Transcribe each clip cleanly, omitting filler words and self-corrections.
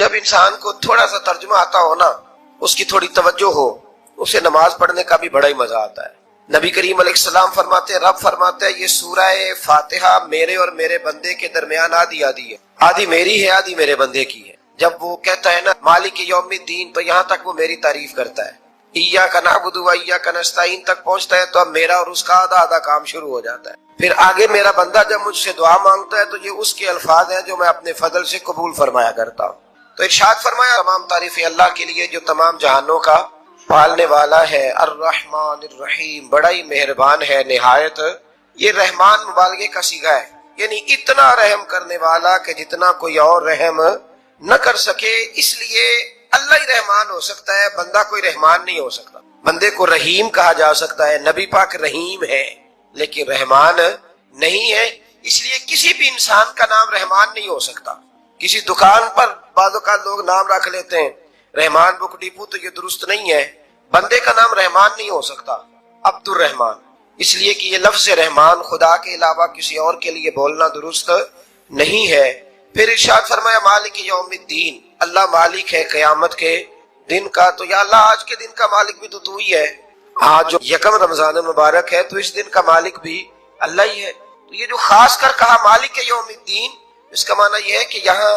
جب انسان کو تھوڑا سا ترجمہ آتا ہو نا، اس کی تھوڑی توجہ ہو، اسے نماز پڑھنے کا بھی بڑا ہی مزہ آتا ہے۔ نبی کریم علیہ السلام فرماتے ہیں، رب فرماتا ہے یہ سورہ فاتحہ میرے اور میرے بندے کے درمیان آدھی آدھی ہے، آدھی میری ہے آدھی میرے بندے کی ہے۔ جب وہ کہتا ہے نا مالک یوم الدین، تو یہاں تک وہ میری تعریف کرتا ہے، ایاک نعبد و ایاک نستعین تک پہنچتا ہے تو اب میرا اور اس کا آدھا آدھا کام شروع ہو جاتا ہے۔ پھر آگے میرا بندہ جب مجھ سے دعا مانگتا ہے تو یہ اس کے الفاظ ہیں جو میں اپنے فضل سے قبول فرمایا کرتا ہوں۔ تو ارشاد فرمایا تمام تعریفیں اللہ کے لیے جو تمام جہانوں کا پالنے والا ہے، الرحمن الرحیم، بڑا ہی مہربان ہے نہایت۔ یہ رحمان مبالغے کا صیغہ ہے، یعنی اتنا رحم کرنے والا کہ جتنا کوئی اور رحم نہ کر سکے، اس لیے اللہ ہی رحمان ہو سکتا ہے، بندہ کوئی رحمان نہیں ہو سکتا۔ بندے کو رحیم کہا جا سکتا ہے، نبی پاک رحیم ہے لیکن رحمان نہیں ہے، اس لیے کسی بھی انسان کا نام رحمان نہیں ہو سکتا۔ کسی دکان پر بعض اوقات لوگ نام رکھ لیتے ہیں رحمان بک ڈپو، تو یہ درست نہیں ہے۔ بندے کا نام رحمان نہیں ہو سکتا، عبد الرحمان، اس لیے کہ یہ لفظ رحمان خدا کے علاوہ کسی اور کے لیے بولنا درست نہیں ہے۔ پھر ارشاد فرمایا مالک یوم الدین، اللہ مالک ہے قیامت کے دن کا۔ تو یا اللہ آج کے دن کا مالک بھی تو ہی ہے، آج جو یکم رمضان مبارک ہے تو اس دن کا مالک بھی اللہ ہی ہے۔ تو یہ جو خاص کر کہا مالک یوم الدین، اس کا معنی یہ ہے کہ یہاں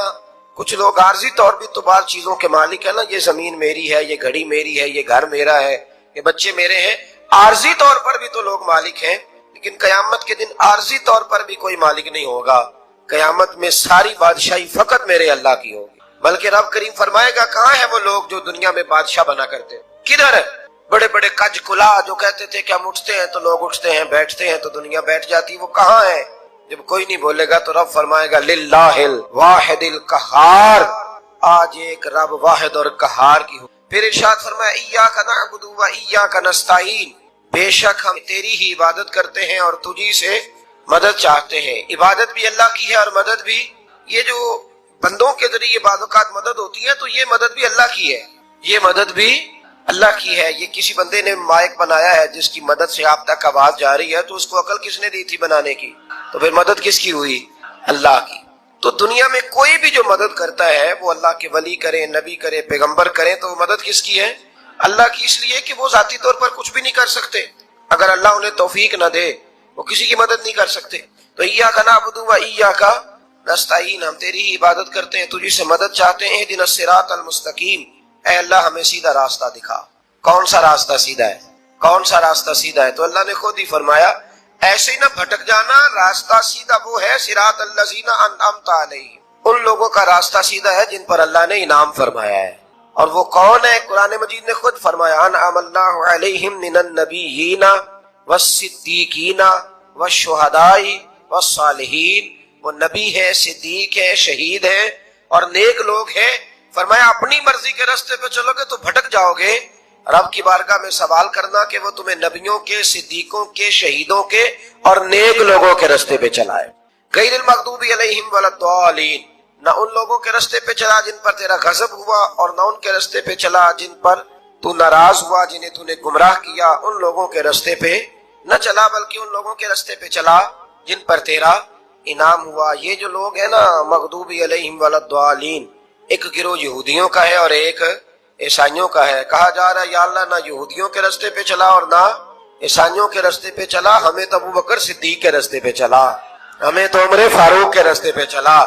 کچھ لوگ عارضی طور بھی تو بعض چیزوں کے مالک ہے نا، یہ زمین میری ہے، یہ گھڑی میری ہے، یہ گھر میرا ہے، یہ بچے میرے ہیں، عارضی طور پر بھی تو لوگ مالک ہیں، لیکن قیامت کے دن عارضی طور پر بھی کوئی مالک نہیں ہوگا۔ قیامت میں ساری بادشاہی فقط میرے اللہ کی ہوگی۔ بلکہ رب کریم فرمائے گا کہاں ہے وہ لوگ جو دنیا میں بادشاہ بنا کرتے ہیں، کدھر ہے؟ بڑے بڑے کج کلا جو کہتے تھے کہ ہم اٹھتے ہیں تو لوگ اٹھتے ہیں، بیٹھتے ہیں تو دنیا بیٹھ جاتی، وہ کہاں ہے؟ جب کوئی نہیں بولے گا تو رب فرمائے گا للہ الواحد القہار، آج ایک رب واحد اور قہار کی ہو۔ پھر ارشاد فرمایا ایاک نعبد و ایاک نستعین، بے شک ہم تیری ہی عبادت کرتے ہیں اور تجھی سے مدد چاہتے ہیں۔ عبادت بھی اللہ کی ہے اور مدد بھی، یہ جو بندوں کے ذریعے بعض اوقات مدد ہوتی ہے تو یہ مدد بھی اللہ کی ہے، یہ مدد بھی اللہ کی ہے۔ یہ کسی بندے نے مائک بنایا ہے جس کی مدد سے آپ تک آواز جا رہی ہے، تو اس کو عقل کس نے دی تھی بنانے کی؟ تو پھر مدد کس کی ہوئی؟ اللہ کی۔ تو دنیا میں کوئی بھی جو مدد کرتا ہے وہ اللہ کے ولی کریں، نبی کرے، پیغمبر کریں، تو وہ مدد کس کی ہے؟ اللہ کی، اس لیے کہ وہ ذاتی طور پر کچھ بھی نہیں کر سکتے، اگر اللہ انہیں توفیق نہ دے وہ کسی کی مدد نہیں کر سکتے۔ تو ایاک نعبد و ایاک نستعین، ہم تیری ہی عبادت کرتے ہیں، تجھی سے مدد چاہتے ہیں۔ اہدنا الصراط المستقیم، اے اللہ ہمیں سیدھا راستہ دکھا۔ کون سا راستہ سیدھا ہے؟ کون سا راستہ سیدھا ہے؟ تو اللہ نے خود ہی فرمایا ایسے ہی نہ بھٹک جانا، راستہ سیدھا وہ ہے صراط الذین انعمت علیہم، ان لوگوں کا راستہ سیدھا ہے جن پر اللہ نے انعام فرمایا ہے۔ اور وہ کون ہے؟ قرآن مجید نے خود فرمایا انعم اللہ علیہم من النبیین والصدیقین والشہداء والصالحین، وہ نبی ہے، صدیق ہے، شہید ہیں اور نیک لوگ ہیں۔ فرمایا اپنی مرضی کے راستے پہ چلو گے تو بھٹک جاؤ گے، رب کی بارگاہ میں سوال کرنا کہ وہ تمہیں نبیوں کے، صدیقوں کے، شہیدوں کے اور نیک لوگوں کے راستے پہ چلائے۔ غیر المغضوب علیہم ولا الضالین، نہ ان لوگوں کے راستے پہ چلا جن پر تیرا غضب ہوا، اور نہ ان کے راستے پہ چلا جن پر تو ناراض ہوا، جنہیں تو نے گمراہ کیا، ان لوگوں کے راستے پہ نہ چلا، بلکہ ان لوگوں کے راستے پہ چلا جن پر تیرا انعام ہوا۔ یہ جو لوگ ہیں نا مغضوب علیہم ولا الضالین، ایک گروہ یہودیوں کا ہے اور ایک عیسائیوں کا ہے۔ کہا جا رہا ہے یا اللہ نہ یہودیوں کے راستے پہ چلا اور نہ عیسائیوں کے راستے پہ چلا، ہمیں تو ابوبکر صدیق کے راستے پہ چلا، ہمیں تو عمر فاروق کے راستے پہ چلا،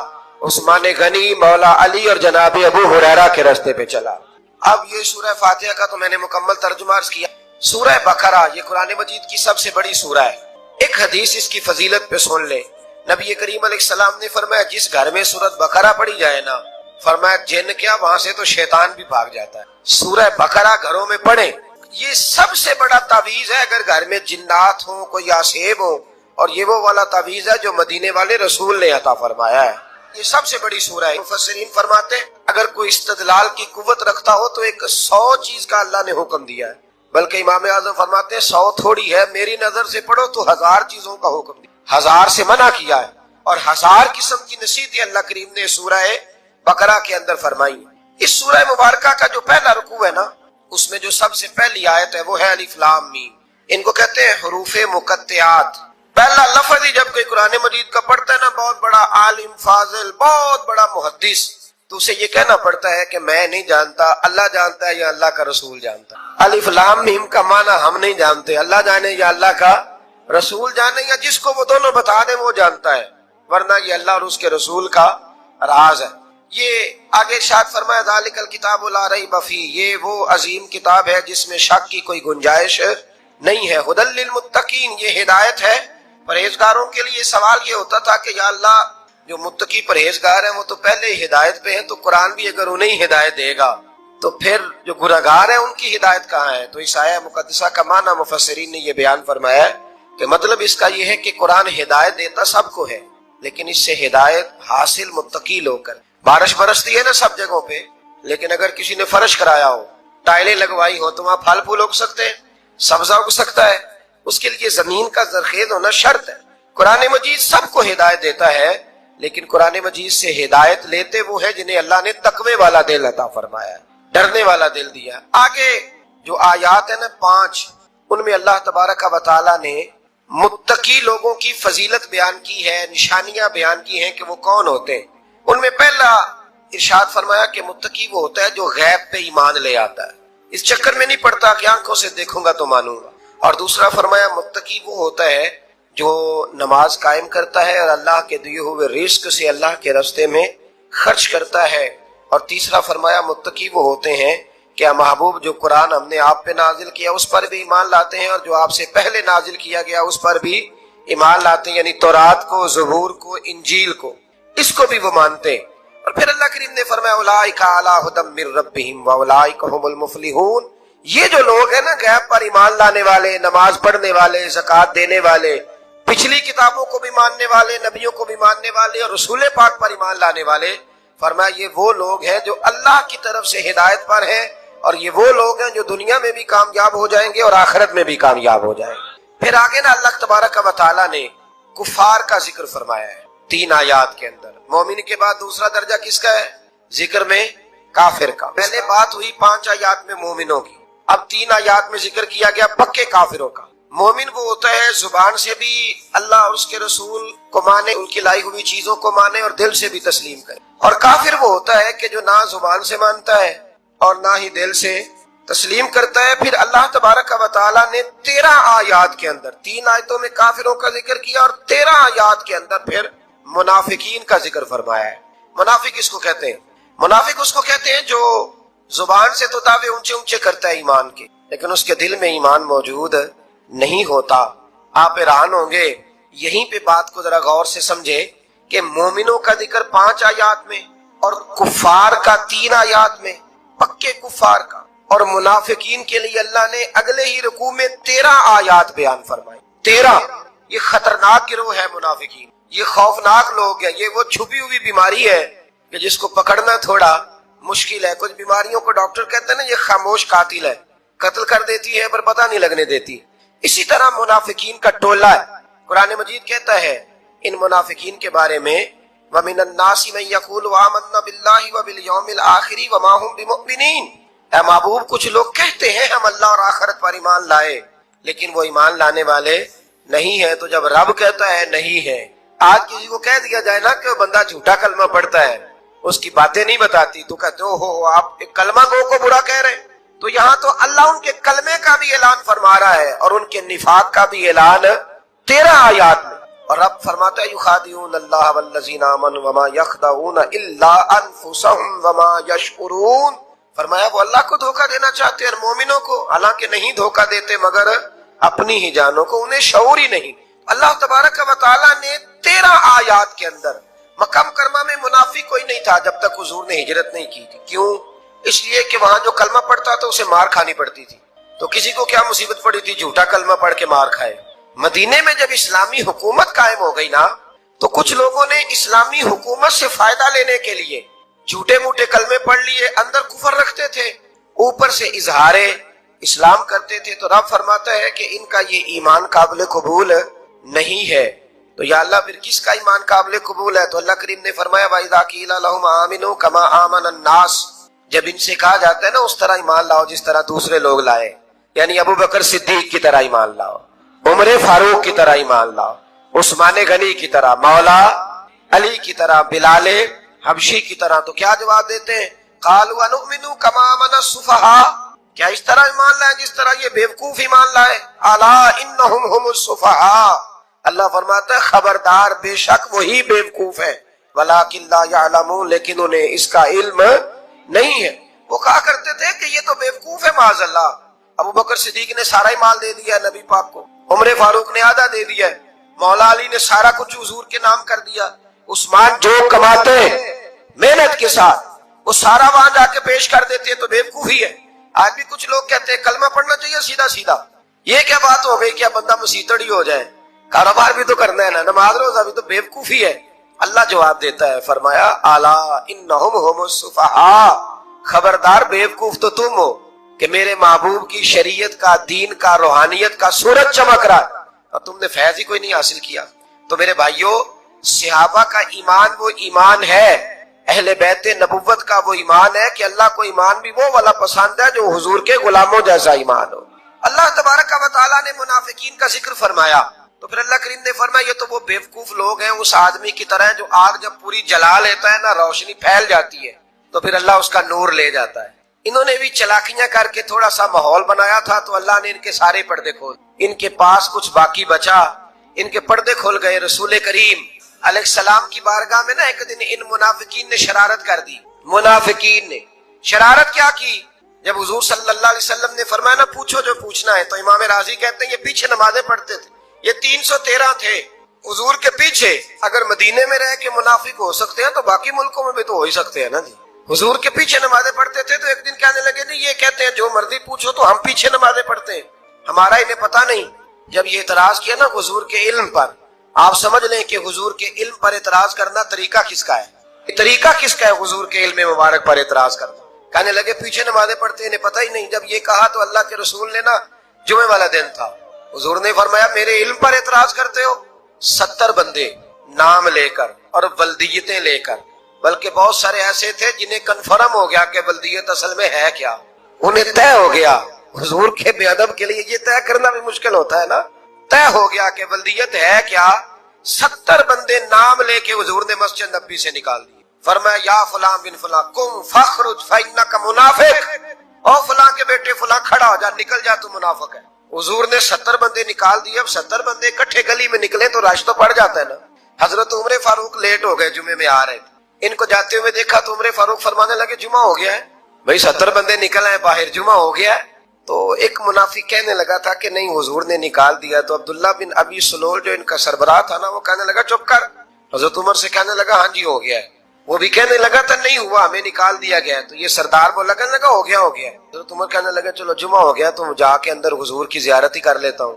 عثمان غنی، مولا علی اور جناب ابو ہریرہ کے راستے پہ چلا۔ اب یہ سورہ فاتحہ کا تو میں نے مکمل ترجمہ عرض کیا۔ سورہ بقرہ یہ قرآن مجید کی سب سے بڑی سورہ ہے۔ ایک حدیث اس کی فضیلت پہ سن لے، نبی کریم علیہ السلام نے فرمایا جس گھر میں سورۃ بقرہ پڑھی جائے نا، فرمایا جن کیا وہاں سے تو شیطان بھی بھاگ جاتا ہے۔ سورہ بقرہ گھروں میں پڑھیں، یہ سب سے بڑا تعویذ ہے۔ اگر گھر میں جنات ہوں، کوئی آسیب ہو، اور یہ وہ والا تعویذ ہے جو مدینے والے رسول نے عطا فرمایا ہے۔ یہ سب سے بڑی سورہ ہے۔ مفسرین فرماتے ہیں اگر کوئی استدلال کی قوت رکھتا ہو تو ایک 100 چیز کا اللہ نے حکم دیا ہے، بلکہ امام اعظم فرماتے ہیں 100 تھوڑی ہے، میری نظر سے پڑھو تو 1000 چیزوں کا حکم دیا، 1000 سے منع کیا ہے، اور 1000 قسم کی نصیحتیں اللہ کریم نے سورہ بقرہ کے اندر فرمائی۔ اس سورہ مبارکہ کا جو پہلا رکوع ہے نا، اس میں جو سب سے پہلی آیت ہے وہ ہے الف لام میم، ان کو کہتے ہیں حروف مقطعات۔ پہلا لفظ ہی جب کوئی قرآن مجید کا پڑھتا ہے نا، بہت بڑا عالم، فاضل، بہت بڑا محدث، تو اسے یہ کہنا پڑتا ہے کہ میں نہیں جانتا، اللہ جانتا ہے یا اللہ کا رسول جانتا ہے۔ الف لام میم کا معنی ہم نہیں جانتے، اللہ جانے یا اللہ کا رسول جانے، یا جس کو وہ دونوں بتا دیں وہ جانتا ہے، ورنہ یہ اللہ اور اس کے رسول کا راز ہے۔ یہ آگے ارشاد فرمایا ذالک الکتاب لا ریب فیہ، یہ وہ عظیم کتاب ہے جس میں شک کی کوئی گنجائش نہیں ہے۔ ھدی للمتقین، یہ ہدایت ہے پرہیزگاروں کے لیے۔ سوال یہ ہوتا تھا کہ یا اللہ جو متقی پرہیزگار ہیں وہ تو پہلے ہی ہدایت پہ ہیں، تو قرآن بھی اگر انہیں ہدایت دے گا تو پھر جو گناہگار ہیں ان کی ہدایت کہاں ہے؟ تو اس آیہ مقدسہ کا معنی مفسرین نے یہ بیان فرمایا ہے کہ مطلب اس کا یہ ہے کہ قرآن ہدایت دیتا سب کو ہے، لیکن اس سے ہدایت حاصل متقی لوگ کر۔ بارش برستی ہے نا سب جگہوں پہ، لیکن اگر کسی نے فرش کرایا ہو، ٹائلیں لگوائی ہو، تو وہاں پھل پھول اگ سکتے ہیں، سبزہ اگ سکتا ہے، اس کے لیے زمین کا زرخیز ہونا شرط ہے۔ قرآن مجید سب کو ہدایت دیتا ہے، لیکن قرآن مجید سے ہدایت لیتے وہ ہے جنہیں اللہ نے تقوی والا دل عطا فرمایا ہے، ڈرنے والا دل دیا ہے۔ آگے جو آیات ہیں نا 5، ان میں اللہ تبارک و تعالیٰ نے متقی لوگوں کی فضیلت بیان کی ہے، نشانیاں بیان کی ہیں کہ وہ کون ہوتے ہیں۔ ان میں پہلا ارشاد فرمایا کہ متقی وہ ہوتا ہے جو غیب پہ ایمان لے آتا ہے، اس چکر میں نہیں پڑتا کہ آنکھوں سے دیکھوں گا تو مانوں گا۔ اور دوسرا فرمایا متقی وہ ہوتا ہے جو نماز قائم کرتا ہے اور اللہ کے دیے ہوئے رزق سے اللہ کے راستے میں خرچ کرتا ہے۔ اور تیسرا فرمایا متقی وہ ہوتے ہیں کہ محبوب جو قرآن ہم نے آپ پہ نازل کیا اس پر بھی ایمان لاتے ہیں، اور جو آپ سے پہلے نازل کیا گیا اس پر بھی ایمان لاتے ہیں، یعنی تورات کو، زبور کو، انجیل کو، اس کو بھی وہ مانتے ہیں۔ اور پھر اللہ کریم نے فرمایا اولئک علی ھدی من ربہم واولئک ھم المفلحون، یہ جو لوگ ہیں نا غیب پر ایمان لانے والے، نماز پڑھنے والے، زکوٰۃ دینے والے، پچھلی کتابوں کو بھی ماننے والے، نبیوں کو بھی ماننے والے، اور رسول پاک پر ایمان لانے والے، فرمایا یہ وہ لوگ ہیں جو اللہ کی طرف سے ہدایت پر ہیں، اور یہ وہ لوگ ہیں جو دنیا میں بھی کامیاب ہو جائیں گے اور آخرت میں بھی کامیاب ہو جائیں گے۔ پھر آگے نا اللہ تبارک و تعالیٰ نے کفار کا ذکر فرمایا ہے 3 آیات کے اندر۔ مومن کے بعد دوسرا درجہ کس کا ہے ذکر میں؟ کافر کا۔ پہلے بات ہوئی 5 آیات میں مومنوں کی، اب 3 آیات میں ذکر کیا گیا پکے کافروں کا۔ مومن وہ ہوتا ہے زبان سے بھی اللہ اور اس کے رسول کو مانے، ان کی لائی ہوئی چیزوں کو مانے اور دل سے بھی تسلیم کرے۔ اور کافر وہ ہوتا ہے کہ جو نہ زبان سے مانتا ہے اور نہ ہی دل سے تسلیم کرتا ہے۔ پھر اللہ تبارک و تعالیٰ نے 13 آیات کے اندر، 3 آیتوں میں کافروں کا ذکر کیا اور 13 آیات کے اندر پھر منافقین کا ذکر فرمایا ہے۔ منافق اس کو کہتے ہیں، منافق اس کو کہتے ہیں جو زبان سے تو دعوے اونچے اونچے کرتا ہے ایمان کے، لیکن اس کے دل میں ایمان موجود نہیں ہوتا۔ آپ حیران ہوں گے، یہیں پہ بات کو ذرا غور سے سمجھے کہ مومنوں کا ذکر 5 آیات میں اور کفار کا 3 آیات میں، پکے کفار کا، اور منافقین کے لیے اللہ نے اگلے ہی رکوع میں 13 آیات بیان فرمائی۔ 13، یہ خطرناک گروہ ہے منافقین، یہ خوفناک لوگ ہیں، یہ وہ چھپی ہوئی بیماری ہے کہ جس کو پکڑنا تھوڑا مشکل ہے۔ کچھ بیماریوں کو ڈاکٹر کہتے ہیں نا یہ خاموش قاتل ہے، قتل کر دیتی ہے پر پتہ نہیں لگنے دیتی، اسی طرح منافقین کا ٹولہ ہے۔ قرآن مجید کہتا ہے ان منافقین کے بارے میں وَمِنَ النَّاسِ مَن يَقُولُ آمَنَّا بِاللَّهِ وَبِالْيَوْمِ الْآخِرِ وَمَا هُمْ بِمُؤْمِنِينَ، اے محبوب کچھ لوگ کہتے ہیں ہم اللہ اور آخرت پر ایمان لائے، لیکن وہ ایمان لانے والے نہیں ہیں۔ تو جب رب کہتا ہے نہیں ہے، آج کسی کو کہہ دیا جائے نا کہ وہ بندہ جھوٹا کلمہ پڑھتا ہے، اس کی باتیں نہیں بتاتی، تو کہتے ہو آپ ایک کلمہ گو کو برا کہہ رہے ہیں۔ تو یہاں تو اللہ ان کے کلمے کا بھی اعلان فرما رہا ہے اور ان کے نفاق کا بھی اعلان 13 آیات میں۔ اور رب فرماتا ہے یخادعون اللہ والذین آمنوا وما یخدعون الا انفسهم وما یشعرون، فرمایا وہ اللہ کو دھوکہ دینا چاہتے ہیں اور مومنوں کو، حالانکہ نہیں دھوکہ دیتے مگر اپنی ہی جانوں کو، انہیں شعور ہی نہیں۔ اللہ تبارک و تعالیٰ نے 13 آیات کے اندر، مکہ مکرمہ میں منافق کوئی نہیں تھا جب تک حضور نے ہجرت نہیں کی تھی۔ کیوں؟ اس لیے کہ وہاں جو کلمہ پڑھتا تھا اسے مار کھانی پڑتی تھی، تو کسی کو کیا مصیبت پڑی تھی جھوٹا کلمہ پڑھ کے مار کھائے۔ مدینے میں جب اسلامی حکومت قائم ہو گئی نا، تو کچھ لوگوں نے اسلامی حکومت سے فائدہ لینے کے لیے جھوٹے موٹے کلمے پڑھ لیے، اندر کفر رکھتے تھے، اوپر سے اظہار اسلام کرتے تھے۔ تو رب فرماتا ہے کہ ان کا یہ ایمان قابل قبول نہیں ہے۔ تو یا اللہ پھر کس کا ایمان قابل قبول ہے؟ تو اللہ کریم نے فرمایا وَإِذَا قِيلَ لَهُمْ آمِنُوا كَمَا آمَنَ النَّاسُ، جب ان سے کہا جاتا ہے نا اس طرح ایمان لاؤ جس طرح دوسرے لوگ لائے، یعنی ابو بکر صدیق کی طرح ایمان لاؤ، عمر فاروق کی طرح ایمان لاؤ، عثمان غنی کی طرح، مولا علی کی طرح، بلال حبشی کی طرح، تو کیا جواب دیتے ہیں؟ قالوا انؤمن کما آمن السفہاء، کیا اس طرح ایمان لائے جس طرح یہ بیوقوف ایمان لائے؟ الا انہم هم السفہاء، اللہ فرماتا ہے خبردار بے شک وہی بیوقوف ہے، ولکن لا یعلمون، لیکن انہیں اس کا علم نہیں ہے۔ وہ کہا کرتے تھے کہ یہ تو بیوقوف ہے معاذ اللہ۔ ابو بکر صدیق نے سارا ہی مال دے دیا نبی پاک کو، عمر فاروق نے آدھا دے دیا، مولا علی نے سارا کچھ حضور کے نام کر دیا، عثمان جو کماتے محنت کے ساتھ وہ سارا وہاں جا کے پیش کر دیتے، تو بیوقوفی ہے۔ آج بھی کچھ لوگ کہتے ہیں کلمہ پڑھنا چاہیے سیدھا سیدھا، یہ کیا بات ہو گئی، کیا بندہ مسیتڑ ہی ہو جائے، کاروبار بھی تو کرنا ہے نا، نماز روزہ بھی، تو بیوقوفی ہے۔ اللہ جواب دیتا ہے، فرمایا الا انہم هم السفہاء، خبردار بیوقوف تو تم ہو کہ میرے محبوب کی شریعت کا، دین کا، روحانیت کا سورج چمک رہا ہے اور تم نے فیض ہی کوئی نہیں حاصل کیا۔ تو میرے بھائیوں، صحابہ کا ایمان وہ ایمان ہے، اہل بیت نبوت کا وہ ایمان ہے کہ اللہ کو ایمان بھی وہ والا پسند ہے جو حضور کے غلاموں جیسا ایمان ہو۔ اللہ تبارک و تعالیٰ نے منافقین کا ذکر فرمایا، تو پھر اللہ کریم نے فرمایا یہ تو وہ بیوقوف لوگ ہیں، اس آدمی کی طرح جو آگ جب پوری جلا لیتا ہے نا، روشنی پھیل جاتی ہے تو پھر اللہ اس کا نور لے جاتا ہے۔ انہوں نے بھی چلاکیاں کر کے تھوڑا سا ماحول بنایا تھا، تو اللہ نے ان کے سارے پردے کھول، ان کے پاس کچھ باقی بچا، ان کے پردے کھل گئے۔ رسول کریم علیہ السلام کی بارگاہ میں نا ایک دن ان منافقین نے شرارت کر دی۔ منافقین نے شرارت کیا کی؟ جب حضور صلی اللہ علیہ وسلم نے فرمایا نا پوچھو جو پوچھنا ہے، تو امام راضی کہتے ہیں یہ پیچھے نمازیں پڑھتے تھے، یہ 313 تھے حضور کے پیچھے۔ اگر مدینے میں رہ کے منافق ہو سکتے ہیں تو باقی ملکوں میں بھی تو ہو ہی سکتے ہیں نا جی۔ حضور کے پیچھے نمازیں پڑھتے تھے، تو ایک دن کہنے لگے جی یہ کہتے ہیں جو مرضی پوچھو تو ہم پیچھے نمازیں پڑھتے ہیں، ہمارا انہیں پتہ نہیں۔ جب یہ اعتراض کیا نا حضور کے علم پر، آپ سمجھ لیں کہ حضور کے علم پر اعتراض کرنا طریقہ کس کا ہے، طریقہ کس کا ہے حضور کے علم مبارک پر اعتراض کرنا۔ کہنے لگے پیچھے نمازیں پڑھتے انہیں پتہ ہی نہیں۔ جب یہ کہا تو اللہ کے رسول نے نا، جمعے والا دن تھا، حضور نے فرمایا میرے علم پر اعتراض کرتے ہو؟ 70 بندے نام لے کر اور ولدیتیں لے کر، بلکہ بہت سارے ایسے تھے جنہیں کنفرم ہو گیا کہ ولدیت اصل میں ہے کیا، انہیں طے ہو گیا۔ حضور کے بے ادب کے لیے یہ طے کرنا بھی مشکل ہوتا ہے نا، طے ہو گیا کہ ولدیت ہے کیا۔ 70 بندے نام لے کے حضور نے مسجد نبی سے نکال دی، فرمایا یا فلاں بن فلاں قم فاخرج فانک منافق، او فلاں کے بیٹے فلاں کھڑا ہو جا، نکل جا، تو منافق ہے۔ حضور نے 70 بندے نکال دیے۔ اب 70 بندے اکٹھے گلی میں نکلے تو رش تو پڑ جاتا ہے نا۔ حضرت عمر فاروق لیٹ ہو گئے، جمعے میں آ رہے تھے، ان کو جاتے ہوئے دیکھا تو عمر فاروق فرمانے لگے جمعہ ہو گیا ہے بھائی، 70 بندے نکل آئے باہر، جمعہ ہو گیا ہے۔ تو ایک منافق کہنے لگا تھا کہ نہیں حضور نے نکال دیا، تو عبداللہ بن ابی سلول جو ان کا سربراہ تھا نا، وہ کہنے لگا چپ کر۔ حضرت عمر سے کہنے لگا ہاں جی ہو گیا ہے، وہ بھی کہنے لگا تھا نہیں ہوا، ہمیں نکال دیا گیا ہے۔ تو یہ سردار بولا کہنے لگا ہو گیا ہو گیا۔ حضرت عمر کہنے لگا چلو جمعہ ہو گیا تو جا کے اندر حضور کی زیارت ہی کر لیتا ہوں،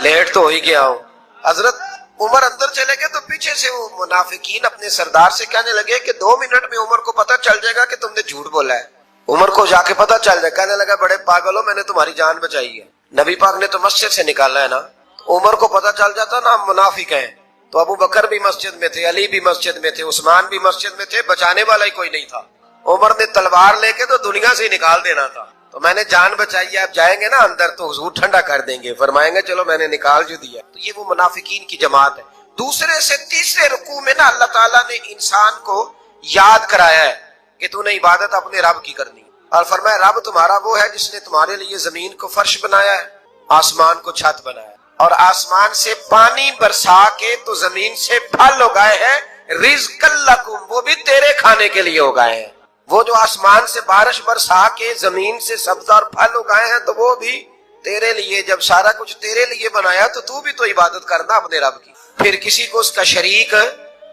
لیٹ تو ہو ہی گیا ہوں۔ حضرت عمر اندر چلے گئے تو پیچھے سے وہ منافقین اپنے سردار سے کہنے لگے کہ 2 منٹ میں عمر کو پتہ چل جائے گا کہ تم نے جھوٹ بولا ہے، عمر کو جا کے پتہ چل جائے۔ کہنے لگا بڑے پاگل ہو، میں نے تمہاری جان بچائی ہے، نبی پاک نے تو مسجد سے نکالا ہے نا۔ عمر کو پتہ چل جاتا نا ہم منافق ہیں، تو ابو بکر بھی مسجد میں تھے، علی بھی مسجد میں تھے، عثمان بھی مسجد میں تھے، بچانے والا ہی کوئی نہیں تھا۔ عمر نے تلوار لے کے تو دنیا سے ہی نکال دینا تھا، تو میں نے جان بچائی ہے، آپ جائیں گے نا اندر تو حضور ٹھنڈا کر دیں گے، فرمائیں گے چلو میں نے نکال جو دیا۔ تو یہ وہ منافقین کی جماعت ہے۔ دوسرے سے تیسرے رکوع میں نا اللہ تعالیٰ نے انسان کو یاد کرایا ہے کہ تو نے عبادت اپنے رب کی کرنی، اور فرمایا رب تمہارا وہ ہے جس نے تمہارے لیے زمین کو فرش بنایا ہے، آسمان کو چھت بنایا ہے، اور آسمان سے پانی برسا کے تو زمین سے پھل اگائے ہیں، رزق لکم، وہ بھی تیرے کھانے کے لیے اگائے ہیں۔ وہ جو آسمان سے بارش برسا کے زمین سے سبز اور پھل اگائے ہیں تو وہ بھی تیرے لیے۔ جب سارا کچھ تیرے لیے بنایا تو بھی تو عبادت کرنا اپنے رب کی، پھر کسی کو اس کا شریک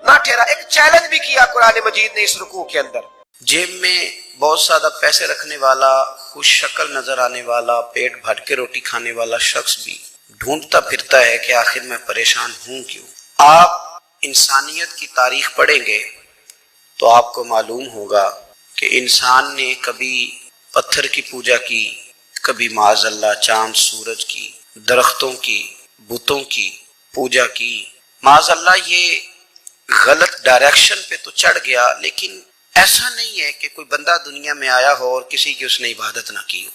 نہ ٹھہرا۔ ایک چیلنج بھی کیا قرآن مجید نے اس رکوع کے اندر۔ جیب میں بہت زیادہ پیسے رکھنے والا، خوش شکل نظر آنے والا، پیٹ بھر کے روٹی کھانے والا شخص بھی ڈھونڈتا پھرتا ہے کہ آخر میں پریشان ہوں کیوں۔ آپ انسانیت کی تاریخ پڑھیں گے تو آپ کو معلوم ہوگا کہ انسان نے کبھی پتھر کی پوجا کی، کبھی معاذ اللہ چاند سورج کی، درختوں کی، بتوں کی پوجا کی۔ معاذ اللہ یہ غلط ڈائریکشن پہ تو چڑھ گیا، لیکن ایسا نہیں ہے کہ کوئی بندہ دنیا میں آیا ہو اور کسی کی اس نے عبادت نہ کی ہو۔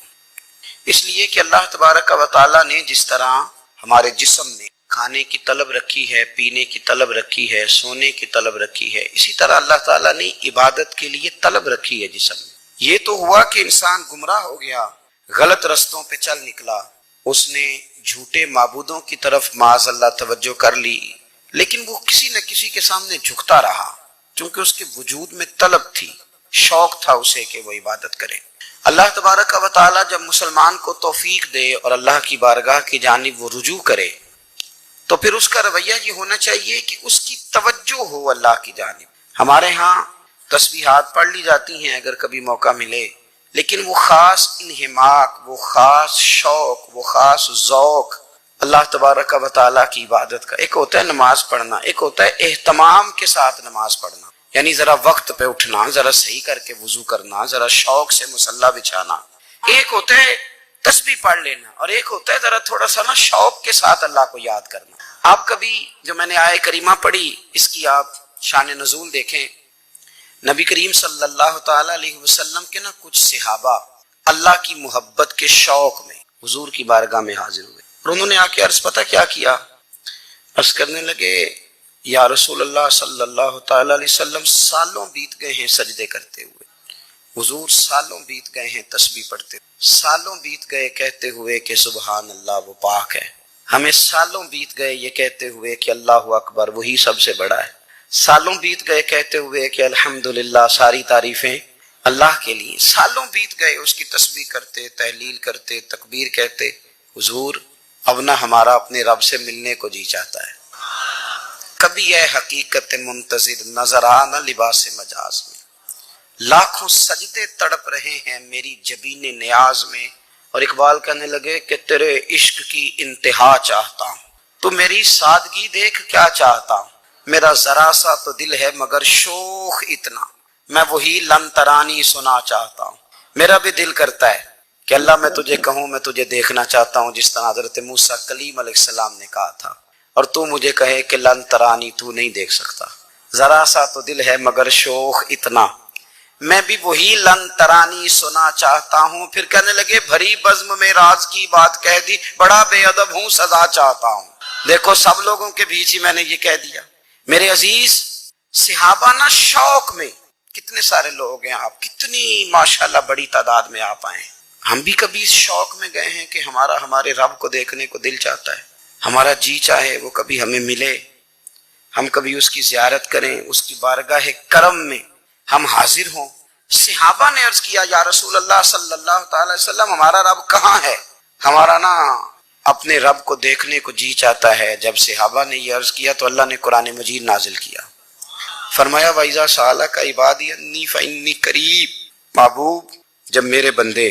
اس لیے کہ اللہ تبارک و تعالیٰ نے جس طرح ہمارے جسم میں کھانے کی طلب رکھی ہے، پینے کی طلب رکھی ہے، سونے کی طلب رکھی ہے، اسی طرح اللہ تعالیٰ نے عبادت کے لیے طلب رکھی ہے جسم میں۔ یہ تو ہوا کہ انسان گمراہ ہو گیا، غلط رستوں پہ چل نکلا، اس نے جھوٹے معبودوں کی طرف معاذ اللہ توجہ کر لی، لیکن وہ کسی نہ کسی کے سامنے جھکتا رہا، چونکہ اس کے وجود میں طلب تھی، شوق تھا اسے کہ وہ عبادت کرے۔ اللہ تبارک و تعالیٰ جب مسلمان کو توفیق دے اور اللہ کی بارگاہ کی جانب وہ رجوع کرے تو پھر اس کا رویہ یہ ہونا چاہیے کہ اس کی توجہ ہو اللہ کی جانب۔ ہمارے ہاں تسبیحات پڑھ لی جاتی ہیں اگر کبھی موقع ملے، لیکن وہ خاص انہماک، وہ خاص شوق، وہ خاص ذوق اللہ تبارک و تعالیٰ کی عبادت کا، ایک ہوتا ہے نماز پڑھنا، ایک ہوتا ہے اہتمام کے ساتھ نماز پڑھنا، یعنی ذرا وقت پہ اٹھنا، ذرا صحیح کر کے وضو کرنا، ذرا شوق سے مصلی بچھانا۔ ایک ہوتا ہے تسبیح پڑھ لینا، اور ایک ہوتا ہے ذرا تھوڑا سا نا شوق کے ساتھ اللہ کو یاد کرنا۔ آپ کبھی جو میں نے آیہ کریمہ پڑھی اس کی آپ شان نزول دیکھیں، نبی کریم صلی اللہ تعالی علیہ وسلم کے نا کچھ صحابہ اللہ کی محبت کے شوق میں حضور کی بارگاہ میں حاضر ہوئے، اور انہوں نے آ کے عرض پتہ کیا کیا، عرض کرنے لگے یا رسول اللہ صلی اللہ تعالی علیہ وسلم سالوں بیت گئے ہیں سجدے کرتے ہوئے، حضور سالوں بیت گئے ہیں تسبیح پڑھتے ہوئے، سالوں بیت گئے کہتے ہوئے کہ سبحان اللہ وہ پاک ہے، ہمیں سالوں بیت گئے یہ کہتے ہوئے کہ اللہ اکبر وہی سب سے بڑا ہے، سالوں بیت گئے کہتے ہوئے کہ الحمدللہ ساری تعریفیں اللہ کے لیے، سالوں بیت گئے اس کی تسبیح کرتے، تحلیل کرتے، تکبیر کہتے۔ حضور اب نہ ہمارا اپنے رب سے ملنے کو جی چاہتا ہے، کبھی اے حقیقت منتظر نظر آنا لباس مجاز میں، لاکھوں سجدے تڑپ رہے ہیں میری جبین نیاز میں، اور اقبال کہنے لگے کہ تیرے عشق کی انتہا چاہتا ہوں، تو میری سادگی دیکھ کیا چاہتا ہوں، میرا ذرا سا تو دل ہے مگر شوخ اتنا، میں وہی لن ترانی سنا چاہتا ہوں۔ میرا بھی دل کرتا ہے کہ اللہ میں تجھے کہوں میں تجھے دیکھنا چاہتا ہوں، جس طرح حضرت موسیٰ کلیم علیہ السلام نے کہا تھا، اور تو مجھے کہے کہ لن ترانی تو نہیں دیکھ سکتا، ذرا سا تو دل ہے مگر شوخ اتنا، میں بھی وہی لن ترانی سنا چاہتا ہوں۔ پھر کہنے لگے بھری بزم میں راز کی بات کہہ دی، بڑا بے ادب ہوں سزا چاہتا ہوں۔ دیکھو سب لوگوں کے بیچ ہی میں نے یہ کہہ دیا۔ میرے عزیز صحابہ نا شوق میں، کتنے سارے لوگ ہیں آپ، کتنی ماشاءاللہ بڑی تعداد میں آپ آئے، ہم بھی کبھی اس شوق میں گئے ہیں کہ ہمارے رب کو دیکھنے کو دل چاہتا ہے، ہمارا جی چاہے وہ کبھی ہمیں ملے، ہم کبھی اس کی زیارت کریں، اس کی بارگاہ کرم میں ہم حاضر ہوں۔ صحابہ نے عرض کیا یا رسول اللہ صلی اللہ تعالی وسلم ہمارا رب کہاں ہے، ہمارا نا اپنے رب کو دیکھنے کو جی چاہتا ہے۔ جب صحابہ نے یہ عرض کیا تو اللہ نے قرآن مجید نازل کیا، فرمایا وَإِذَا سَأَلَكَ عِبَادِي أَنِّي فَإِنِّي قَرِيبٌ، محبوب جب میرے بندے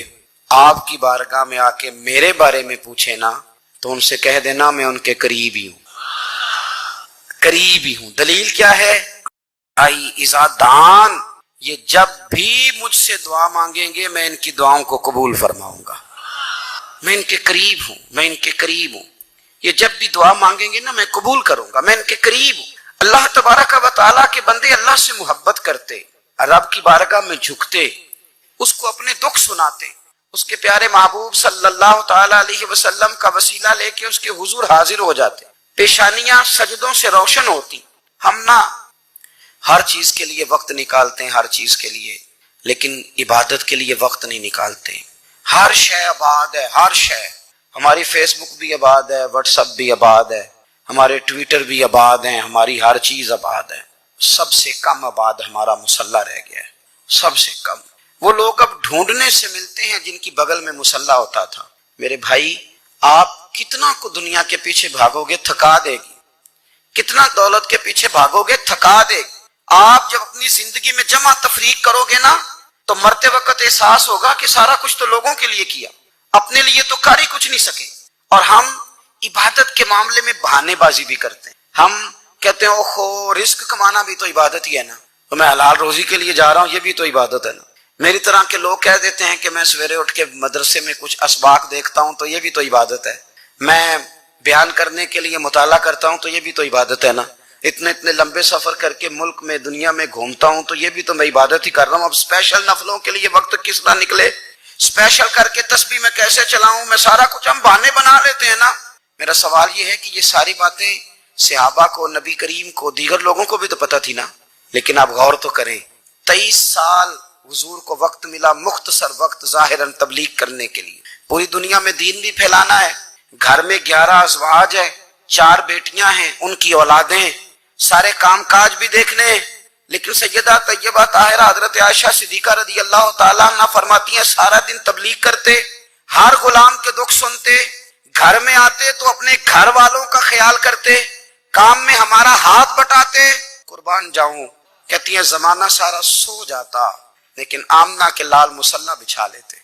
آپ کی بارگاہ میں آ کے میرے بارے میں پوچھے نا تو ان سے کہہ دینا میں ان کے قریب ہی ہوں، قریب ہی ہوں۔ دلیل کیا ہے؟ آئی اذا دان، یہ جب بھی مجھ سے دعا مانگیں گے میں ان کی دعاؤں کو قبول فرماؤں گا، میں ان کے قریب ہوں، میں ان کے قریب ہوں، یہ جب بھی دعا مانگیں گے نا میں قبول کروں گا، میں ان کے قریب ہوں۔ اللہ تبارک و تعالیٰ کے بندے اللہ سے محبت کرتے، رب کی بارگاہ میں جھکتے، اس کو اپنے دکھ سناتے، اس کے پیارے محبوب صلی اللہ تعالی علیہ وسلم کا وسیلہ لے کے اس کے حضور حاضر ہو جاتے، پیشانیاں سجدوں سے روشن ہوتی۔ ہم نہ ہر چیز کے لیے وقت نکالتے ہیں، ہر چیز کے لیے، لیکن عبادت کے لیے وقت نہیں نکالتے۔ ہر شے آباد ہے، ہر شے، ہماری فیس بک بھی آباد ہے، واٹس ایپ بھی آباد ہے، ہمارے ٹویٹر بھی آباد ہیں، ہماری ہر چیز آباد ہے، سب سے کم آباد ہمارا مصلی رہ گیا ہے، سب سے کم۔ وہ لوگ اب ڈھونڈنے سے ملتے ہیں جن کی بغل میں مصلی ہوتا تھا۔ میرے بھائی آپ کتنا کو دنیا کے پیچھے بھاگو گے تھکا دے گی، کتنا دولت کے پیچھے بھاگو گے تھکا دے گی۔ آپ جب اپنی زندگی میں جمع تفریق کرو گے نا تو مرتے وقت احساس ہوگا کہ سارا کچھ تو لوگوں کے لیے کیا، اپنے لیے تو کر ہی کچھ نہیں سکے۔ اور ہم عبادت کے معاملے میں بہانے بازی بھی کرتے ہیں، ہم کہتے ہیں اوہو رزق کمانا بھی تو عبادت ہی ہے نا، تو میں حلال روزی کے لیے جا رہا ہوں، یہ بھی تو عبادت ہے نا۔ میری طرح کے لوگ کہہ دیتے ہیں کہ میں سویرے اٹھ کے مدرسے میں کچھ اسباق دیکھتا ہوں تو یہ بھی تو عبادت ہے، میں بیان کرنے کے لیے مطالعہ کرتا ہوں تو یہ بھی تو عبادت ہے نا، اتنے لمبے سفر کر کے ملک میں دنیا میں گھومتا ہوں تو یہ بھی تو میں عبادت ہی کر رہا ہوں۔ اب اسپیشل نفلوں کے لیے وقت کس طرح نکلے، اسپیشل کر کے تسبیح میں کیسے چلاؤں، میں سارا کچھ ہم بہانے بنا لیتے ہیں نا۔ میرا سوال یہ ہے کہ یہ ساری باتیں صحابہ کو، نبی کریم کو، دیگر لوگوں کو بھی تو پتہ تھی نا، لیکن آپ غور تو کریں 23 سال حضور کو وقت ملا، مختصر وقت ظاہراً تبلیغ کرنے کے لیے، پوری دنیا میں دین بھی پھیلانا ہے، گھر میں 11 ازواج ہے، 4 بیٹیاں ہیں، ان کی اولادیں، سارے کام کاج بھی دیکھنے ہیں، لیکن سیدہ طیبہ طاہرہ حضرت عائشہ صدیقہ رضی اللہ تعالیٰ عنہ فرماتی ہیں سارا دن تبلیغ کرتے، ہر غلام کے دکھ سنتے، گھر میں آتے تو اپنے گھر والوں کا خیال کرتے، کام میں ہمارا ہاتھ بٹاتے، قربان جاؤں، کہتی ہیں زمانہ سارا سو جاتا لیکن آمنہ کے لال مصلی بچھا لیتے،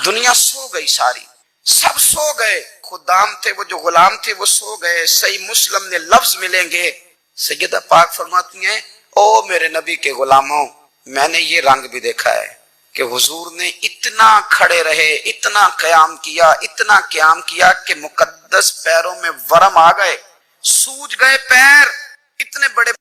دنیا سو گئی، ساری سب سو گئے، خدام تھے وہ جو غلام تھے وہ سو گئے، صحیح مسلم میں لفظ ملیں گے، سیدہ پاک فرماتی ہیں او میرے نبی کے غلاموں، میں نے یہ رنگ بھی دیکھا ہے کہ حضور نے اتنا کھڑے رہے، اتنا قیام کیا، اتنا قیام کیا کہ مقدس پیروں میں ورم آ گئے، سوج گئے پیر، اتنے بڑے